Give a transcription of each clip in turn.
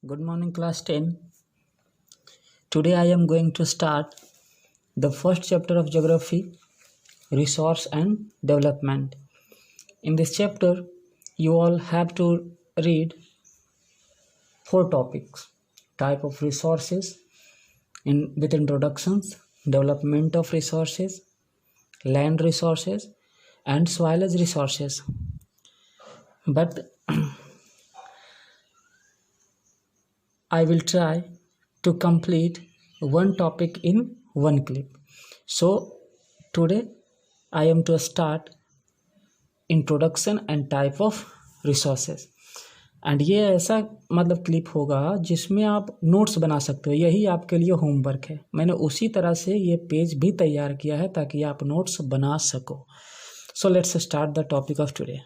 Good morning, class 10. Today I am going to start the first chapter of geography, resource and development. In this chapter, you all have to read 4 topics: type of resources, with introductions, development of resources, land resources, and soilage resources. But I will try to complete one topic in one clip. So today I am to start introduction and type of resources and ये ऐसा मतलब clip होगा जिसमें आप notes बना सकते हो। यही आपके लिए होमवर्क है। मैंने उसी तरह से ये पेज भी तैयार किया है ताकि आप नोट्स बना सको। So let's start the topic of today.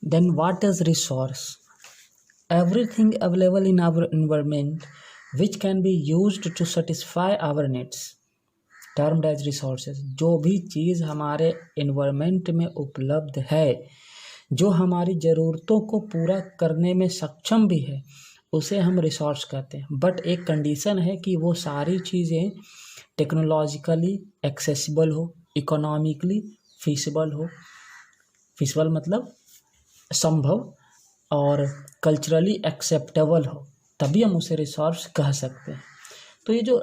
Then what is resource? Everything available in our environment which can be used to satisfy our needs termed as resources. जो भी चीज़ हमारे एनवायरनमेंट में उपलब्ध है, जो हमारी ज़रूरतों को पूरा करने में सक्षम भी है, उसे हम रिसोर्स कहते हैं। बट एक कंडीशन है कि वो सारी चीज़ें टेक्नोलॉजिकली एक्सेसिबल हो, इकोनॉमिकली फीसिबल हो। फीसिबल मतलब संभव, और कल्चरली एक्सेप्टेबल हो, तभी हम उसे रिसोर्स कह सकते हैं। तो ये जो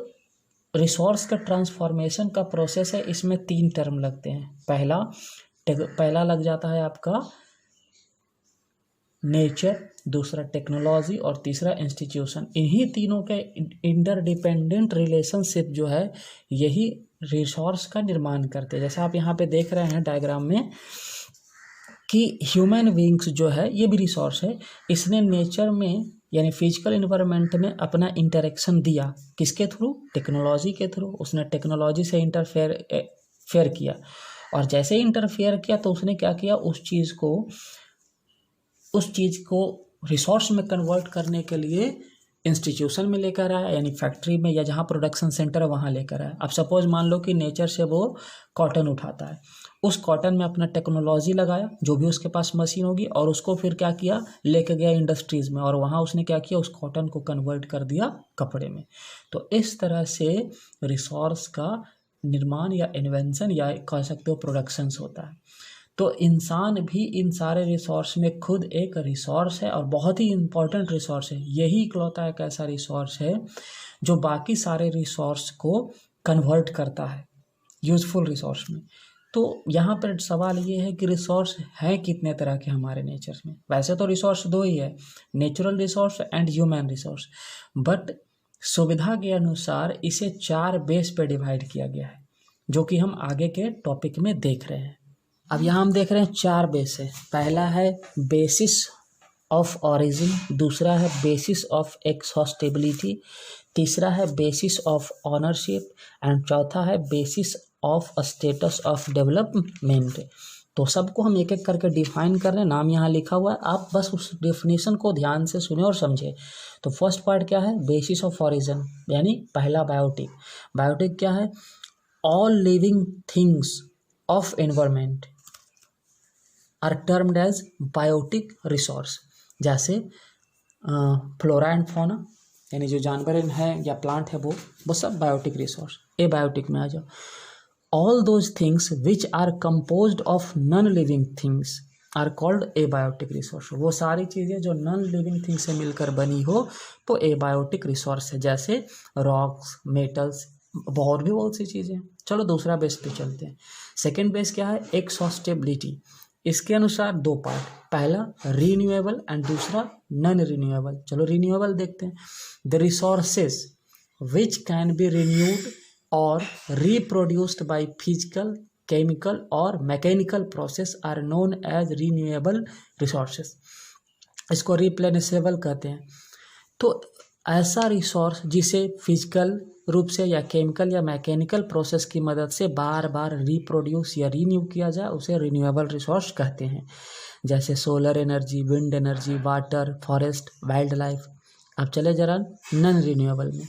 रिसोर्स का ट्रांसफॉर्मेशन का प्रोसेस है, इसमें 3 टर्म लगते हैं। पहला लग जाता है आपका नेचर, दूसरा टेक्नोलॉजी और तीसरा इंस्टीट्यूशन। इन्हीं तीनों के इंटरडिपेंडेंट रिलेशनशिप जो है, यही रिसोर्स का निर्माण करते हैं। जैसा आप यहाँ पे देख रहे हैं डायग्राम में कि ह्यूमन बीइंग्स जो है ये भी रिसोर्स है। इसने नेचर में यानी फिजिकल इन्वायरमेंट में अपना इंटरेक्शन दिया, किसके थ्रू? टेक्नोलॉजी के थ्रू। उसने टेक्नोलॉजी से इंटरफेयर किया, और जैसे ही इंटरफेयर किया तो उसने क्या किया, उस चीज़ को रिसोर्स में कन्वर्ट करने के लिए इंस्टीट्यूशन में लेकर आया, यानी फैक्ट्री में या जहाँ प्रोडक्शन सेंटर है वहाँ लेकर आया। अब सपोज मान लो कि नेचर से वो कॉटन उठाता है, उस कॉटन में अपना टेक्नोलॉजी लगाया, जो भी उसके पास मशीन होगी, और उसको फिर क्या किया, लेके गया इंडस्ट्रीज़ में, और वहाँ उसने क्या किया, उस कॉटन को कन्वर्ट कर दिया कपड़े में। तो इस तरह से रिसोर्स का निर्माण या इन्वेंशन या कह सकते हो प्रोडक्शंस होता है। तो इंसान भी इन सारे रिसोर्स में खुद एक रिसोर्स है, और बहुत ही इम्पोर्टेंट रिसोर्स है। यही इकलौता एक ऐसा रिसोर्स है जो बाकी सारे रिसोर्स को कन्वर्ट करता है यूज़फुल रिसोर्स में। तो यहाँ पर सवाल ये है कि रिसोर्स है कितने तरह के हमारे नेचर में? वैसे तो रिसोर्स 2 ही है, natural resource and human resource, but सुविधा के अनुसार इसे 4 बेस पे डिवाइड किया गया है, जो कि हम आगे के टॉपिक में देख रहे हैं। अब यहाँ हम देख रहे हैं 4 बेस है। पहला है बेसिस ऑफ ऑरिजिन, दूसरा है बेसिस ऑफ एक्सहॉस्टेबिलिटी, तीसरा है बेसिस ऑफ ऑनरशिप, एंड चौथा है basis of status of development. तो सबको हम एक एक करके डिफाइन कर रहे हैं, नाम यहाँ लिखा हुआ है, आप बस उस डेफिनेशन को ध्यान से सुने और समझे। तो फर्स्ट पार्ट क्या है? बेसिस ऑफ ऑरिजिन, यानी पहला बायोटिक। बायोटिक क्या है? All living things of environment are termed as biotic resource. जैसे फ्लोरा एंड फौना, यानी जो जानवर हैं या प्लांट है वो सब बायोटिक रिसोर्स। ए बायोटिक में आ जाओ। All those things which are composed of non living things are called abiotic resource. वो सारी चीज़ें जो नॉन लिविंग थिंग्स से मिलकर बनी हो तो एबायोटिक रिसोर्स है। जैसे रॉक्स, मेटल्स, और भी बहुत सी चीज़ें। चलो दूसरा बेस पे चलते हैं। सेकेंड बेस क्या है? एक्सहॉस्टेबिलिटी। इसके अनुसार 2 पार्ट, पहला रीन्यूएबल एंड दूसरा नॉन रीन्यूएबल। चलो रीन्यूएबल देखते हैं। The resources which can be renewed और reproduced by physical, chemical और mechanical process are known as renewable resources. इसको रिप्लेनिसेबल कहते हैं। तो ऐसा रिसोर्स जिसे फिजिकल रूप से या केमिकल या मैकेनिकल प्रोसेस की मदद से बार बार रिप्रोड्यूस या रीन्यू किया जाए, उसे रिन्यूएबल रिसोर्स कहते हैं। जैसे solar energy, wind energy, water, forest, wild life. अब चले जरा नॉन रिन्यूएबल में।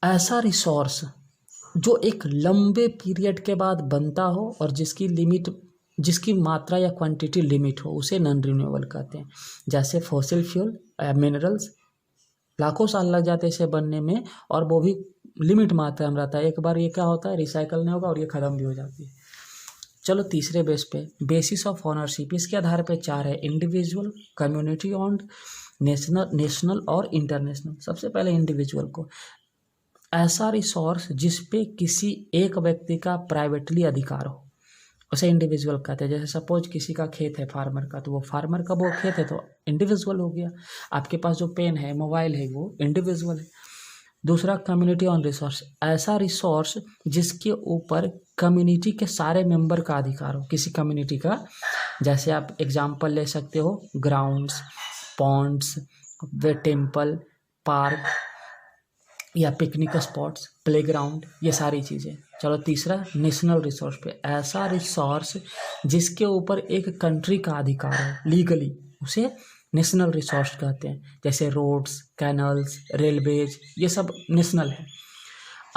ऐसा रिसोर्स जो एक लंबे पीरियड के बाद बनता हो और जिसकी लिमिट जिसकी मात्रा या क्वांटिटी लिमिट हो उसे नॉन रिन्यूएबल कहते हैं। जैसे फॉसिल फ्यूल, मिनरल्स लाखों साल लग जाते हैं इसे बनने में, और वो भी लिमिट मात्रा में रहता है। एक बार ये क्या होता है, रिसाइकल नहीं होगा और ये ख़त्म भी हो जाती है। चलो तीसरे बेस पे, बेसिस ऑफ ओनरशिप, इसके आधार पे 4 है, इंडिविजुअल, कम्युनिटी ओन्ड, नेशनल और इंटरनेशनल। सबसे पहले इंडिविजुअल को, ऐसा रिसोर्स जिस पे किसी एक व्यक्ति का प्राइवेटली अधिकार हो उसे इंडिविजुअल कहते हैं। जैसे सपोज किसी का खेत है फार्मर का, तो वो फार्मर का वो खेत है तो इंडिविजुअल हो गया। आपके पास जो पेन है, मोबाइल है, वो इंडिविजुअल है। दूसरा कम्युनिटी ऑन रिसोर्स, ऐसा रिसोर्स जिसके ऊपर कम्युनिटी के सारे मेंबर का अधिकार हो, किसी कम्युनिटी का। जैसे आप एग्जांपल ले सकते हो, ग्राउंड्स, पॉन्ड्स, वे टेम्पल, पार्क या पिकनिक स्पॉट्स, प्लेग्राउंड, ये सारी चीज़ें। चलो तीसरा नेशनल रिसोर्स पे, ऐसा रिसोर्स जिसके ऊपर एक कंट्री का अधिकार हो लीगली, उसे नेशनल रिसोर्स कहते हैं। जैसे रोड्स, कैनल्स, रेलवेज, ये सब नेशनल है।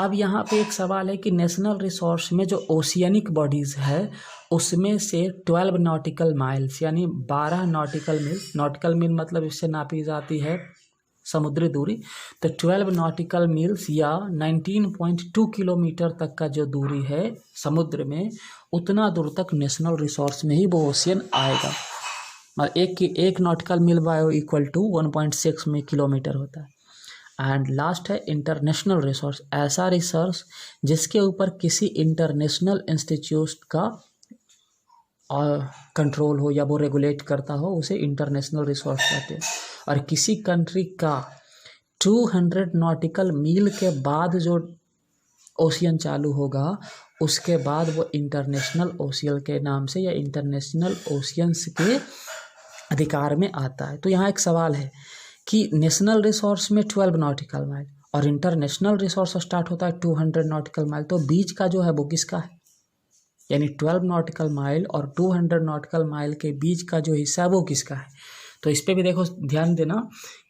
अब यहाँ पे एक सवाल है कि नेशनल रिसोर्स में जो ओशियनिक बॉडीज़ है उसमें से 12 नॉटिकल माइल्स यानी 12 नॉटिकल मील, नॉटिकल मील मतलब इससे नापी जाती है समुद्री दूरी, तो 12 नॉटिकल मील्स या 19.2 किलोमीटर तक का जो दूरी है समुद्र में, उतना दूर तक नेशनल रिसोर्स में ही वो ओशियन आएगा। और एक नॉटिकल मील बायो इक्वल टू 1.6 में किलोमीटर होता है। एंड लास्ट है इंटरनेशनल रिसोर्स, ऐसा रिसोर्स जिसके ऊपर किसी इंटरनेशनल इंस्टीट्यूट का कंट्रोल हो या वो रेगुलेट करता हो, उसे इंटरनेशनल रिसोर्स कहते हैं। और किसी कंट्री का 200 नॉटिकल मील के बाद जो ओशियन चालू होगा, उसके बाद वो इंटरनेशनल ओशियन के नाम से या इंटरनेशनल ओशियंस के अधिकार में आता है। तो यहाँ एक सवाल है कि नेशनल रिसोर्स में 12 नॉटिकल माइल और इंटरनेशनल रिसोर्स स्टार्ट होता है 200 नॉटिकल माइल, तो बीच का जो है वो किसका है? यानी 12 नॉटिकल माइल और 200 नॉटिकल माइल के बीच का जो हिस्सा है वो किसका है? तो इस पे भी देखो ध्यान देना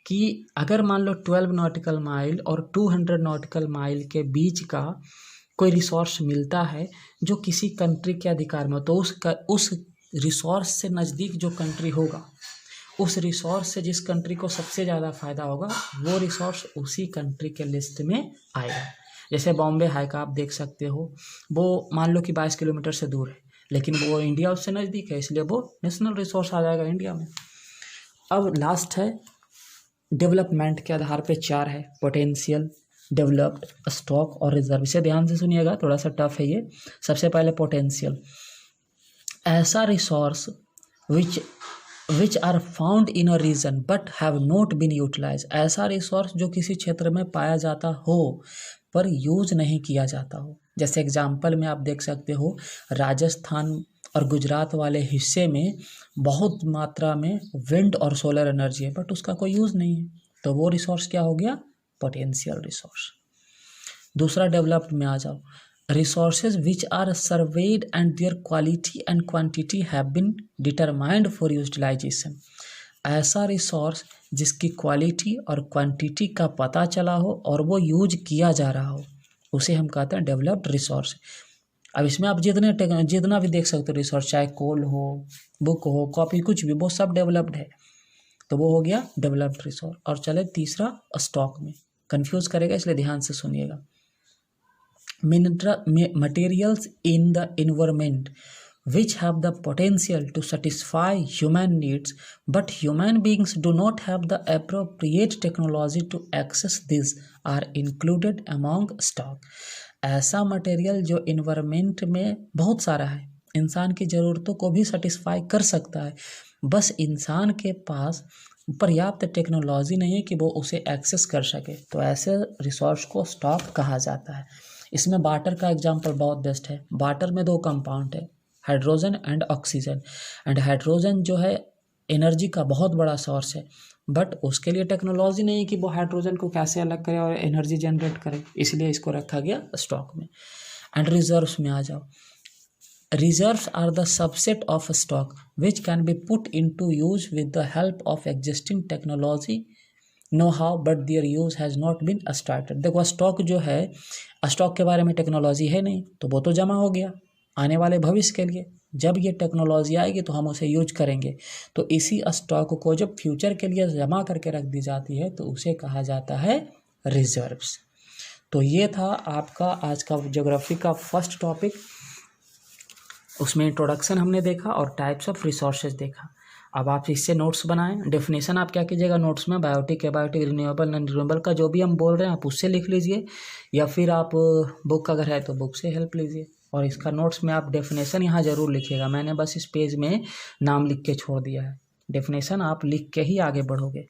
कि अगर मान लो 12 नॉटिकल माइल और 200 नॉटिकल माइल के बीच का कोई रिसोर्स मिलता है जो किसी कंट्री के अधिकार में, तो उस रिसोर्स से नज़दीक जो कंट्री होगा, उस रिसोर्स से जिस कंट्री को सबसे ज़्यादा फ़ायदा होगा, वो रिसोर्स उसी कंट्री के लिस्ट में आएगा। जैसे बॉम्बे हाई का आप देख सकते हो, वो मान लो कि 22 किलोमीटर से दूर है, लेकिन वो इंडिया उससे नज़दीक है, इसलिए वो नेशनल रिसोर्स आ जाएगा इंडिया में। अब लास्ट है डेवलपमेंट के आधार पे 4 है, पोटेंशियल, डेवलप्ड, स्टॉक और रिजर्व। इसे ध्यान से सुनिएगा, थोड़ा सा टफ है ये। सबसे पहले पोटेंशियल, ऐसा resource which are found in a region but have not been utilize, ऐसा रिसोर्स जो किसी क्षेत्र में पाया जाता हो पर यूज नहीं किया जाता हो। जैसे एग्जाम्पल में आप देख सकते हो, राजस्थान और गुजरात वाले हिस्से में बहुत मात्रा में विंड और सोलर एनर्जी है बट उसका कोई यूज़ नहीं है, तो वो रिसोर्स क्या हो गया? Potential resource. दूसरा डेवलप्ड में आ जाओ, resources which are surveyed and their quality and quantity have been determined for utilization, ऐसा रिसोर्स जिसकी क्वालिटी और क्वांटिटी का पता चला हो और वो यूज किया जा रहा हो, उसे हम कहते हैं डेवलप्ड रिसोर्स। अब इसमें आप जितना भी देख सकते हो रिसोर्स, चाहे कोल हो, बुक हो, कॉपी, कुछ भी, वो सब डेवलप्ड है, तो वो हो गया डेवलप्ड रिसोर्स। और चले तीसरा स्टॉक में, कंफ्यूज करेगा इसलिए ध्यान से सुनिएगा। materials in the environment which have the potential to satisfy human needs but human beings do not have the appropriate technology to access these are included among stock। ऐसा मटेरियल जो environment में बहुत सारा है, इंसान की ज़रूरतों को भी सेटिस्फाई कर सकता है, बस इंसान के पास पर्याप्त टेक्नोलॉजी नहीं है कि वो उसे एक्सेस कर सके, तो ऐसे रिसोर्स को स्टॉक कहा जाता है। इसमें वाटर का एग्जांपल बहुत बेस्ट है। वाटर में 2 कंपाउंड है, hydrogen and oxygen, and hydrogen जो है एनर्जी का बहुत बड़ा सोर्स है, बट उसके लिए टेक्नोलॉजी नहीं है कि वो हाइड्रोजन को कैसे अलग करे और एनर्जी जनरेट करे, इसलिए इसको रखा गया स्टॉक में। एंड रिजर्व्स में आ जाओ, reserves are the subset of stock which can be put into use with the help of existing technology know how but their use has not been started. देखो स्टॉक जो है, stock के बारे में technology है नहीं, तो वो तो जमा हो गया आने वाले भविष्य के लिए, जब ये टेक्नोलॉजी आएगी तो हम उसे यूज करेंगे। तो इसी स्टॉक को जब फ्यूचर के लिए जमा करके रख दी जाती है तो उसे कहा जाता है रिजर्व्स। तो ये था आपका आज का ज्योग्राफी का फर्स्ट टॉपिक। उसमें इंट्रोडक्शन हमने देखा और टाइप्स ऑफ रिसोर्सेज देखा। अब आप इससे नोट्स बनाएं। डेफिनेशन आप क्या कीजिएगा नोट्स में, biotic, abiotic, renewable, non renewable का जो भी हम बोल रहे हैं आप उससे लिख लीजिए, या फिर आप बुक अगर है तो बुक से हेल्प लीजिए। और इसका नोट्स में आप डेफिनेशन यहाँ ज़रूर लिखिएगा। मैंने बस इस पेज में नाम लिख के छोड़ दिया है, डेफिनेशन आप लिख के ही आगे बढ़ोगे।